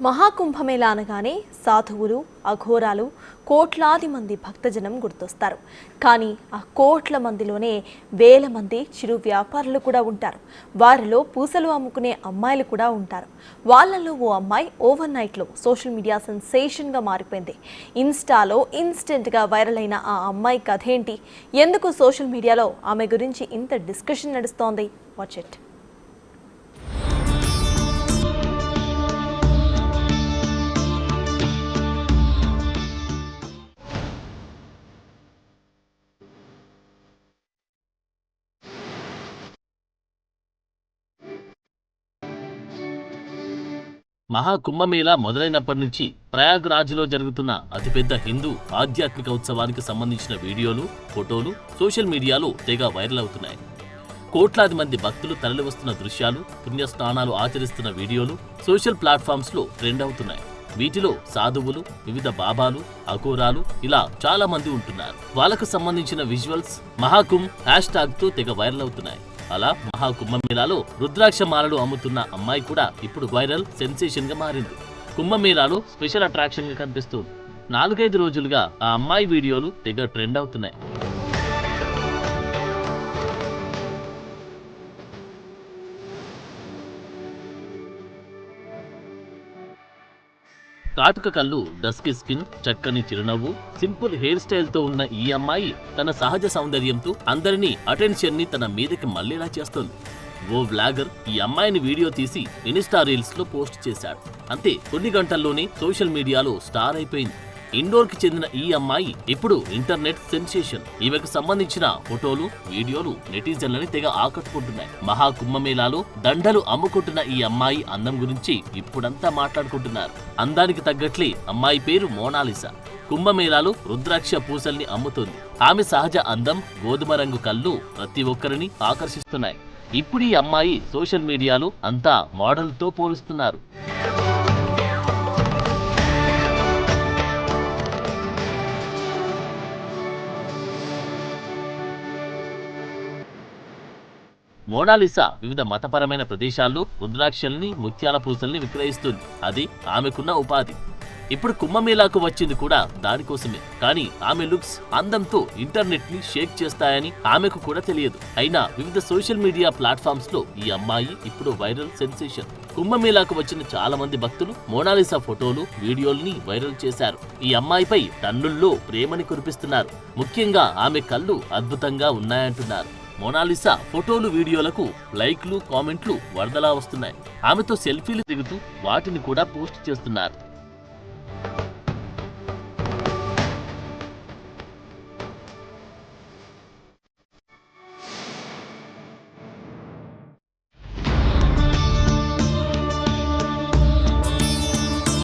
మహాకుంభమేళా అనగానే సాధువులు, అఘోరాలు, కోట్లాది మంది భక్తజనం గుర్తొస్తారు. కానీ ఆ కోట్ల మందిలోనే వేల మంది చిరు వ్యాపారులు కూడా ఉంటారు. వారిలో పూసలు అమ్ముకునే అమ్మాయిలు కూడా ఉంటారు. వాళ్ళలో ఓ అమ్మాయి ఓవర్ నైట్లో సోషల్ మీడియా సెన్సేషన్గా మారిపోయింది. ఇన్స్టాలో ఇన్స్టెంట్గా వైరల్ అయిన ఆ అమ్మాయి కథ ఏంటి? ఎందుకు సోషల్ మీడియాలో ఆమె గురించి ఇంత డిస్కషన్ నడుస్తోంది? Watch it. మహాకుంభమేళా మొదలైనప్పటి నుంచి ప్రయాగ్రాజ్లో జరుగుతున్న అతిపెద్ద హిందూ ఆధ్యాత్మిక ఉత్సవానికి సంబంధించిన వీడియోలు, ఫోటోలు సోషల్ మీడియాలో తెగ వైరల్ అవుతున్నాయి. కోట్లాది మంది భక్తులు తరలివస్తున్న దృశ్యాలు, పుణ్యస్నానాలు ఆచరిస్తున్న వీడియోలు సోషల్ ప్లాట్ఫామ్స్లో ట్రెండ్ అవుతున్నాయి. వీటిలో సాధువులు, వివిధ బాబాలు, అఘోరాలు ఇలా చాలా మంది ఉంటున్నారు. వాళ్ళకు సంబంధించిన విజువల్స్ మహాకుంభ్ హ్యాష్ ట్యాగ్తో తెగ వైరల్ అవుతున్నాయి. అలా మహాకుంభమేళాలో రుద్రాక్ష మాలలు అమ్ముతున్న అమ్మాయి కూడా ఇప్పుడు వైరల్ సెన్సేషన్ గా మారింది. కుంభమేళాలో స్పెషల్ అట్రాక్షన్ గా కనిపిస్తుంది. 4-5 రోజులుగా ఆ అమ్మాయి వీడియోలు తెగ ట్రెండ్ అవుతున్నాయి. కాటుక కళ్ళు, డస్కీ స్కిన్, చక్కని చిరునవ్వు, సింపుల్ హెయిర్ స్టైల్ తో ఉన్న ఈ అమ్మాయి తన సహజ సౌందర్యంతో అందరినీ అటెన్షన్ ని తన మీదకి మళ్లేలా చేస్తోంది. ఓ వ్లాగర్ ఈ అమ్మాయిని వీడియో తీసి ఇన్స్టా రీల్స్ లో పోస్ట్ చేశాడు. అంతే కొన్ని గంటల్లోనే సోషల్ మీడియాలో స్టార్ అయిపోయింది. ఇండోర్ కి చెందిన ఈ అమ్మాయి ఇప్పుడు ఇంటర్నెట్ సెన్సేషన్. ఈమెకు సంబంధించిన ఫోటోలు, వీడియోలు నెటిజన్లని తెగ ఆకట్టుకుంటున్నాయి. మహాకుంభమేళాలో దండలు అమ్ముకుంటున్న ఈ అమ్మాయి అందం గురించి ఇప్పుడంతా మాట్లాడుకుంటున్నారు. అందానికి తగ్గట్లే అమ్మాయి పేరు మోనాలిసా. కుంభమేళాలో రుద్రాక్ష పూసల్ని అమ్ముతుంది. ఆమె సహజ అందం, గోధుమ రంగు కళ్ళు ప్రతి ఒక్కరిని ఆకర్షిస్తున్నాయి. ఇప్పుడు ఈ అమ్మాయి సోషల్ మీడియాలో అంతా మోడల్తో పోలుస్తున్నారు. మోనాలిసా వివిధ మతపరమైన ప్రదేశాల్లో రుద్రాక్షల్ని, ముత్యాల పూసల్ని విక్రయిస్తుంది. అది ఆమెకున్న ఉపాధి. ఇప్పుడు కుంభమేళాకు వచ్చింది కూడా దానికోసమే. కానీ ఆమె లుక్స్, అందంతో ఇంటర్నెట్ ని షేక్ చేస్తాయని ఆమెకు కూడా తెలియదు. అయినా వివిధ సోషల్ మీడియా ప్లాట్ఫామ్స్ లో ఈ అమ్మాయి ఇప్పుడు వైరల్ సెన్సేషన్. కుంభమేళాకు వచ్చిన చాలా మంది భక్తులు మోనాలిసా ఫోటోలు, వీడియోల్ని వైరల్ చేశారు. ఈ అమ్మాయిపై టన్నుల్లో ప్రేమని కురిపిస్తున్నారు. ముఖ్యంగా ఆమె కళ్ళు అద్భుతంగా ఉన్నాయంటున్నారు. మోనాలిసా ఫోటోలు, వీడియోలకు లైక్లు, కామెంట్లు వరదలా వస్తున్నాయి. ఆమెతో సెల్ఫీలు దిగుతూ వాటిని కూడా పోస్ట్ చేస్తున్నారు.